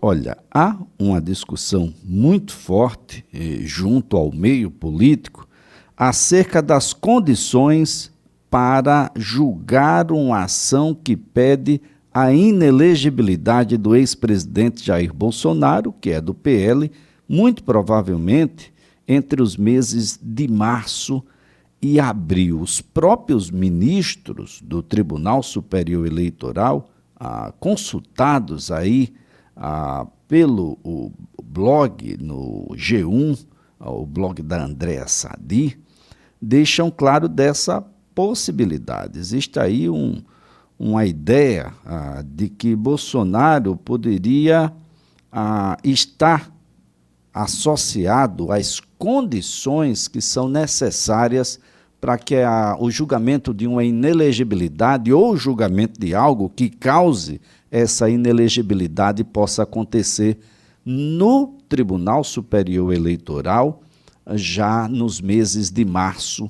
Olha, há uma discussão muito forte junto ao meio político acerca das condições para julgar uma ação que pede a inelegibilidade do ex-presidente Jair Bolsonaro, que é do PL, muito provavelmente entre os meses de março e abril. Os próprios ministros do Tribunal Superior Eleitoral, consultados aí pelo o blog no G1, o blog da Andréa Sadi, deixam claro dessa possibilidade. Existe aí uma ideia de que Bolsonaro poderia estar associado às condições que são necessárias para que o julgamento de uma inelegibilidade ou o julgamento de algo que cause essa inelegibilidade possa acontecer no Tribunal Superior Eleitoral já nos meses de março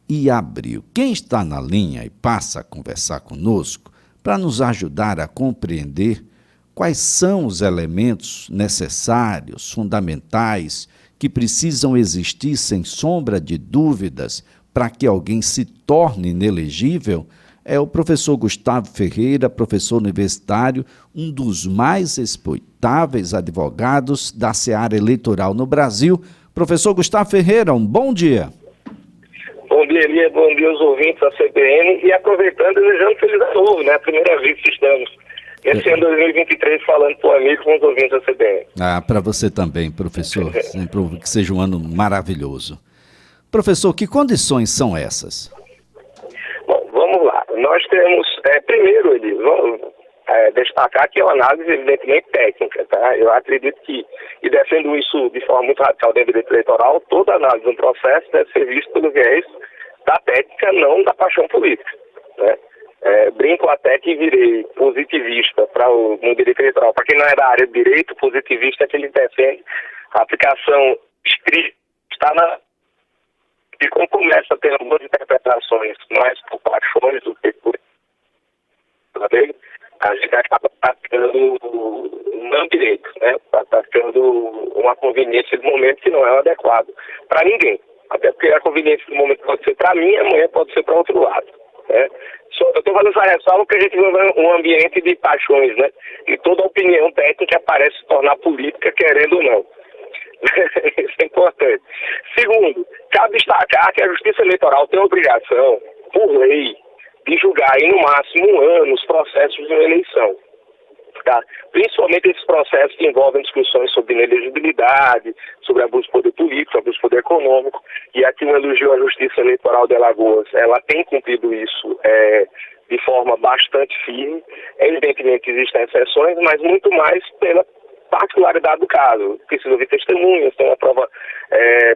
e abril. Quem está na linha e passa a conversar conosco para nos ajudar a compreender quais são os elementos necessários, fundamentais, que precisam existir sem sombra de dúvidas para que alguém se torne inelegível, é o professor Gustavo Ferreira, professor universitário, um dos mais respeitáveis advogados da seara eleitoral no Brasil. Professor Gustavo Ferreira, um bom dia. Bom dia, Elia. Bom dia aos ouvintes da CBN. E aproveitando, desejando feliz ano novo, né? A primeira vez que estamos esse ano 2023 falando para o amigo com os ouvintes da CBN. Para você também, professor. Sempre que seja um ano maravilhoso. Professor, que condições são essas? Bom, vamos lá. Nós temos, primeiro, Eli, vamos destacar que é uma análise evidentemente técnica, tá? Eu acredito que, e defendo isso de forma muito radical dentro do direito eleitoral, toda análise de um processo deve ser vista pelo viés da técnica, não da paixão política, né? Brinco até que virei positivista no direito eleitoral. Para quem não é da área de direito, positivista é que ele defende a aplicação estrita e como começa a ter algumas interpretações mais por paixões do que por a gente acaba praticando não direito, né? Praticando uma conveniência de momento que não é adequado para ninguém. Até porque a conveniência de momento pode ser para mim, amanhã pode ser para outro lado, né? Eu estou fazendo essa ressalva porque a gente vive um ambiente de paixões, né? E toda opinião técnica parece se tornar política, querendo ou não. Isso é importante. Segundo, cabe destacar que a Justiça Eleitoral tem a obrigação, por lei, de julgar em no máximo um ano os processos de uma eleição. Tá? Principalmente esses processos que envolvem discussões sobre inelegibilidade, sobre abuso de poder político, abuso de poder econômico, e aqui um elogio à Justiça Eleitoral de Alagoas. Ela tem cumprido isso de forma bastante firme. Evidentemente existem exceções, mas muito mais pela particularidade do caso. Precisa ouvir testemunhas, tem uma prova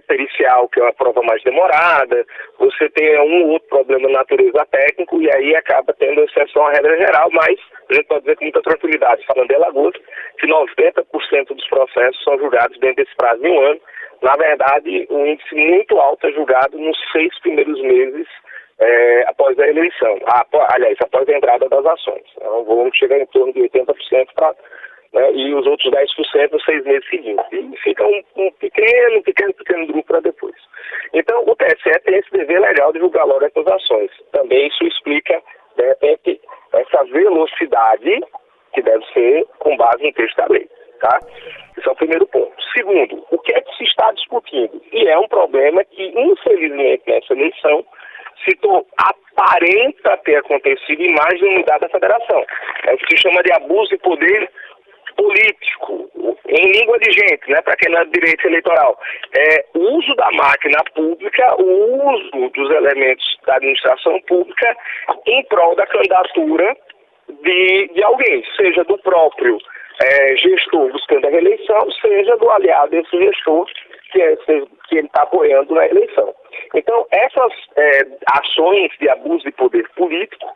pericial, que é uma prova mais demorada, você tem um ou outro problema de natureza técnico, e aí acaba tendo exceção à regra geral, mas a gente pode dizer com muita tranquilidade, falando de Alagoas, que 90% dos processos são julgados dentro desse prazo de um ano. Na verdade, um índice muito alto é julgado nos 6 primeiros meses após a eleição, após a entrada das ações. Então, o volume chega em torno de 80% e os outros 10% nos 6 meses seguintes. E fica um pequeno grupo para depois. Então, o TSE tem esse dever legal de julgar logo essas ações. Também isso explica, de repente, essa velocidade que deve ser com base no texto da lei. Tá? Esse é o primeiro ponto. Segundo, o que é que se está discutindo? E é um problema que, infelizmente, nessa eleição, aparenta ter acontecido em mais de uma unidade da federação. É o que se chama de abuso de poder político, em língua de gente, né, para quem não é de direito eleitoral. O uso da máquina pública, o uso dos elementos da administração pública em prol da candidatura de alguém, seja do próprio gestor buscando a reeleição, seja do aliado desse gestor que ele está apoiando na eleição. Então, essas ações de abuso de poder político,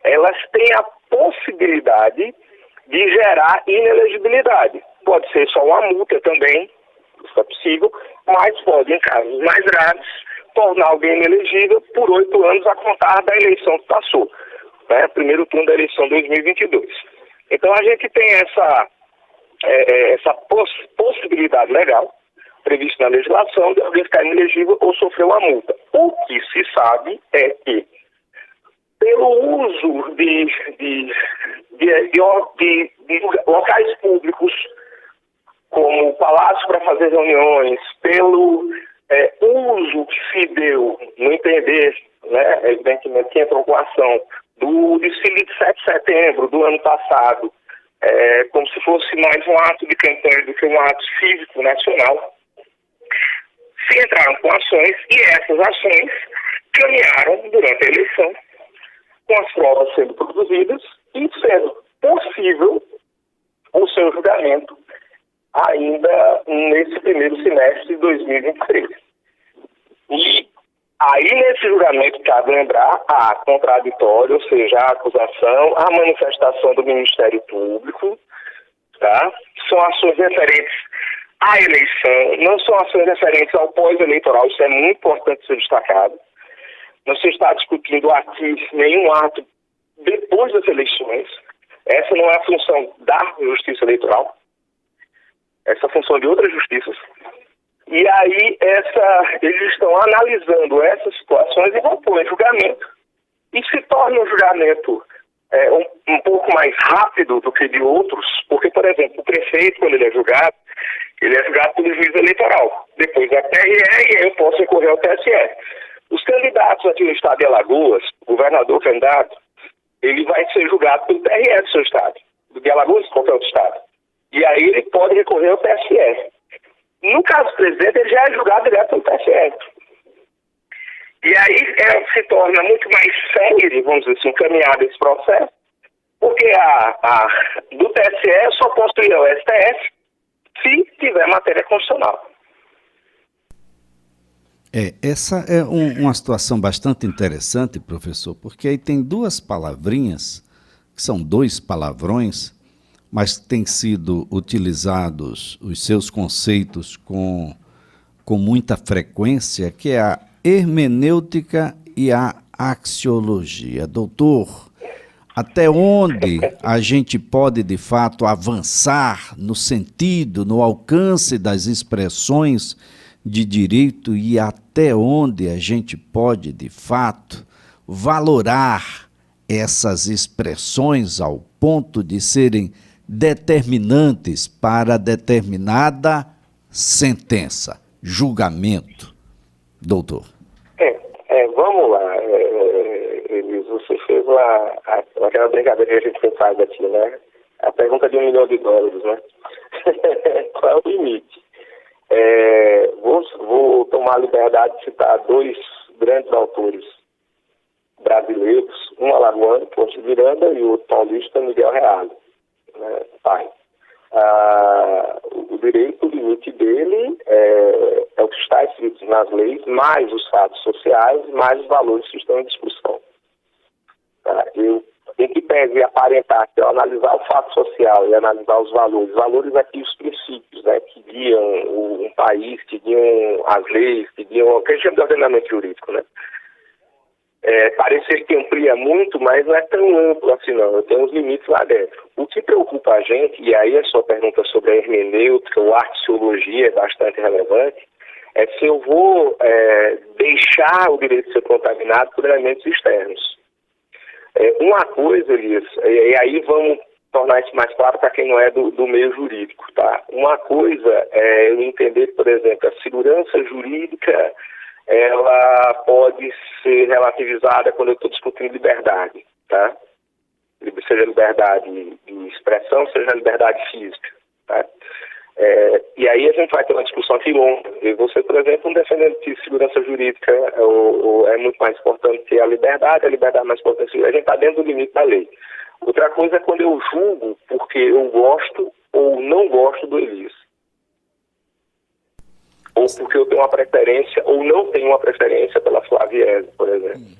elas têm a possibilidade de gerar inelegibilidade. Pode ser só uma multa também, isso é possível, mas pode, em casos mais graves, tornar alguém inelegível por 8 anos a contar da eleição que passou, né? Primeiro turno da eleição 2022. Então a gente tem essa possibilidade legal prevista na legislação de alguém ficar inelegível ou sofrer uma multa. O que se sabe é que, pelo uso de locais públicos, como palácio para fazer reuniões, pelo uso que se deu no entender, né, evidentemente que entrou com a ação, do desfile de 7 de setembro do ano passado, como se fosse mais um ato de campanha do que um ato cívico nacional, se entraram com ações e essas ações caminharam durante a eleição, com as provas sendo produzidas e sendo possível o seu julgamento ainda nesse primeiro semestre de 2023. E aí, nesse julgamento, cabe lembrar a contraditório, ou seja, a acusação, a manifestação do Ministério Público, tá? São ações referentes à eleição, não são ações referentes ao pós-eleitoral, isso é muito importante ser destacado. Não se está discutindo aqui nenhum ato depois das eleições. Essa não é a função da Justiça Eleitoral. Essa é a função de outras justiças. E aí, eles estão analisando essas situações e vão pôr em julgamento. E se torna um julgamento um pouco mais rápido do que de outros, porque, por exemplo, o prefeito, quando ele é julgado pelo juiz eleitoral. Depois é TRE e aí eu posso recorrer ao TSE. Os candidatos aqui no estado de Alagoas, o governador candidato, ele vai ser julgado pelo TRE do seu estado, do de Alagoas ou qualquer outro estado. E aí ele pode recorrer ao TSE. No caso do presidente, ele já é julgado direto pelo TSE. E aí se torna muito mais sério, vamos dizer assim, caminhado esse processo, porque do TSE eu só posso ir ao STF se tiver matéria constitucional. Essa é uma situação bastante interessante, professor, porque aí tem duas palavrinhas, que são 2 palavrões, mas têm sido utilizados os seus conceitos com muita frequência, que é a hermenêutica e a axiologia. Doutor, até onde a gente pode, de fato, avançar no sentido, no alcance das expressões de direito e até onde a gente pode, de fato, valorar essas expressões ao ponto de serem determinantes para determinada sentença, julgamento? Doutor. Vamos lá, Elis, você fez aquela brincadeira que a gente faz aqui, né? A pergunta de $1 milhão, né? Qual é o limite? Vou tomar a liberdade de citar 2 grandes autores brasileiros, um alagoano, Ponte de Miranda, e o outro paulista, Miguel Reale, né, pai. O direito, o limite dele é o que está escrito nas leis, mais os fatos sociais, mais os valores que estão em discussão. Tá? Em que pese aparentar, se eu analisar o fato social e analisar os valores aqui, os princípios, né, que guiam um país, que guiam as leis, que guiam o que a gente chama de ordenamento jurídico, né? Parece que amplia muito, mas não é tão amplo assim não, tem uns limites lá dentro. O que preocupa a gente, e aí a sua pergunta sobre a hermenêutica ou axiologia é bastante relevante, é se eu vou deixar o direito de ser contaminado por elementos externos. Uma coisa, Elias, e aí vamos tornar isso mais claro para quem não é do meio jurídico, tá? Uma coisa é eu entender, por exemplo, a segurança jurídica, ela pode ser relativizada quando eu estou discutindo liberdade, tá? Seja liberdade de expressão, seja liberdade física, tá? E aí a gente vai ter uma discussão aqui longa. E você, por exemplo, um defendendo que segurança jurídica é muito mais importante que a liberdade é mais importante que a gente está dentro do limite da lei. Outra coisa é quando eu julgo porque eu gosto ou não gosto do Elias. Ou porque eu tenho uma preferência ou não tenho uma preferência pela Flaviese, por exemplo.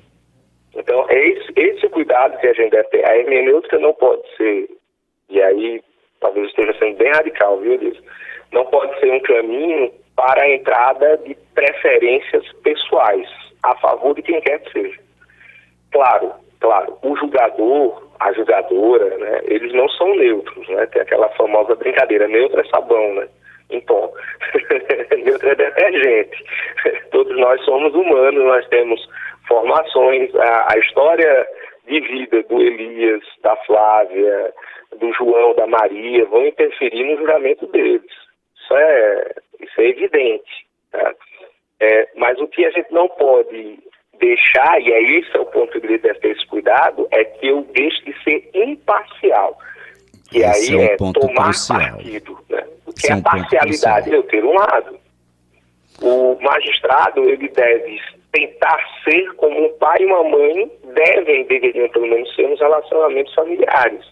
Então, é esse o cuidado que a gente deve ter. A hermenêutica não pode ser, e aí talvez esteja sendo bem radical, viu, Elias? Não pode ser um caminho para a entrada de preferências pessoais, a favor de quem quer que seja. Claro, claro, o julgador, a julgadora, né, eles não são neutros, né? Tem aquela famosa brincadeira, neutro é sabão, né? Em pó. Neutro é detergente. Todos nós somos humanos, nós temos formações, a história de vida do Elias, da Flávia, do João, da Maria, vão interferir no juramento deles. Isso é evidente. Tá? Mas o que a gente não pode deixar, e é esse o ponto que ele deve ter esse cuidado, é que eu deixe de ser imparcial. Que esse aí é um ponto tomar crucial. partido. Né? Porque a parcialidade é eu ter um lado. O magistrado, ele deve tentar ser como um pai e uma mãe deveriam pelo menos ser nos relacionamentos familiares,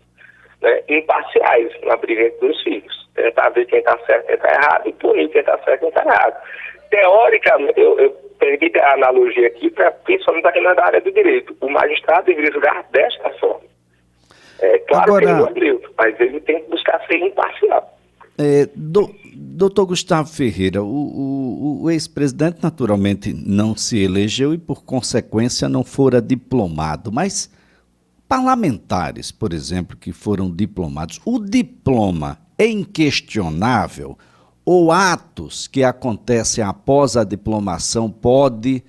né? Imparciais na briga entre os filhos. Tentar ver quem está certo e quem está errado e punir quem está certo e quem está errado. Teoricamente, eu permito a analogia aqui, principalmente aqui na área do direito. O magistrado deveria julgar desta forma. Claro Agora, que ele não é neutro, mas ele tem que buscar ser imparcial. Doutor Gustavo Ferreira, o ex-presidente naturalmente não se elegeu e, por consequência, não fora diplomado, mas parlamentares, por exemplo, que foram diplomados, o diploma é inquestionável ou atos que acontecem após a diplomação pode,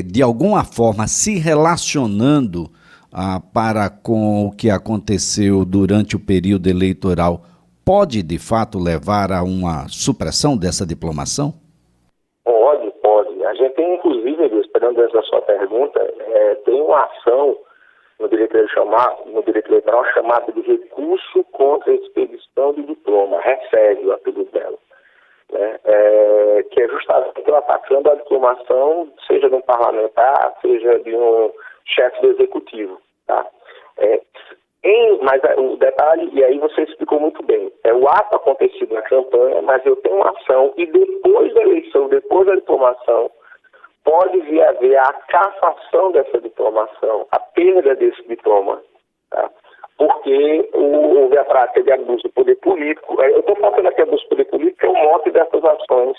de alguma forma, se relacionando para com o que aconteceu durante o período eleitoral, pode, de fato, levar a uma supressão dessa diplomação? Pode. A gente tem, inclusive, esperando dentro da sua pergunta, tem uma ação no direito eleitoral chamada de recurso contra a expedição de diploma, recebe o apelido dela, né? Que é justamente atacando a diplomação, seja de um parlamentar, seja de um chefe do executivo, tá? Mas o detalhe, e aí você explicou muito bem, o ato acontecido na campanha, mas eu tenho uma ação e depois da eleição, depois da diplomação, pode vir a haver a cassação dessa diplomação, a perda desse diploma, tá? Porque houve a prática de abuso do poder político. Eu estou falando aqui de abuso do poder político, que é o mote dessas ações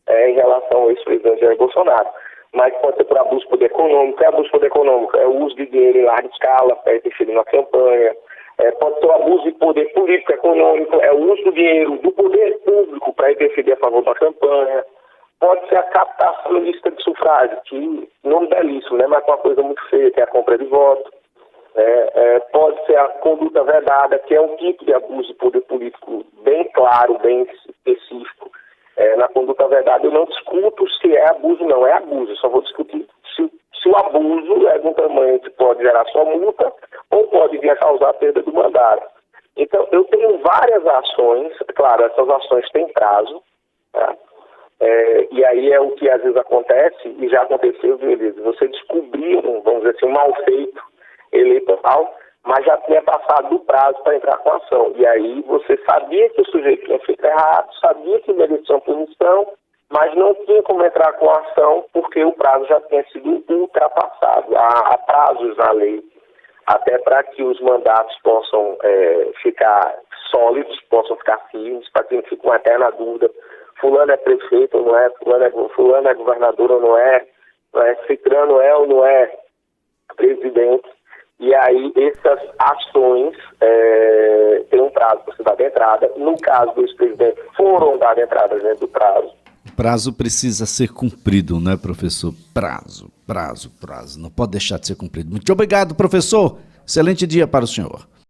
em relação ao ex-presidente Jair Bolsonaro. Mas pode ser por abuso do poder econômico. É abuso do poder econômico, é o uso de dinheiro em larga escala para interferir na campanha. Pode ser o abuso de poder político econômico, é o uso do dinheiro do poder público para interferir a favor da campanha. Pode ser a captação ilícita de sufrágio, que nome belíssimo, né? Mas é uma coisa muito feia, que é a compra de voto. Pode ser a conduta vedada, que é um tipo de abuso de poder político bem claro, bem específico. Na conduta vedada eu não discuto se é abuso ou não, é abuso. Eu só vou discutir se o abuso é de um tamanho que pode gerar só multa ou pode vir a causar a perda do mandato. Então, eu tenho várias ações, claro, essas ações têm prazo, tá? E aí é o que às vezes acontece, e já aconteceu, viu, Elisa? Você descobriu, vamos dizer assim, um mal feito eleitoral, mas já tinha passado do prazo para entrar com a ação. E aí você sabia que o sujeito tinha feito errado, sabia que merecia uma punição, mas não tinha como entrar com a ação porque o prazo já tinha sido ultrapassado. Há prazos na lei, até para que os mandatos possam ficar sólidos, possam ficar firmes, para que não fique uma eterna dúvida. Fulano é prefeito ou não é, fulano é governador ou não é, Cicrano é ou não é presidente. E aí essas ações têm um prazo para ser dada entrada. No caso do ex-presidente, foram dadas entradas dentro do prazo. O prazo precisa ser cumprido, né, professor? Prazo. Não pode deixar de ser cumprido. Muito obrigado, professor. Excelente dia para o senhor.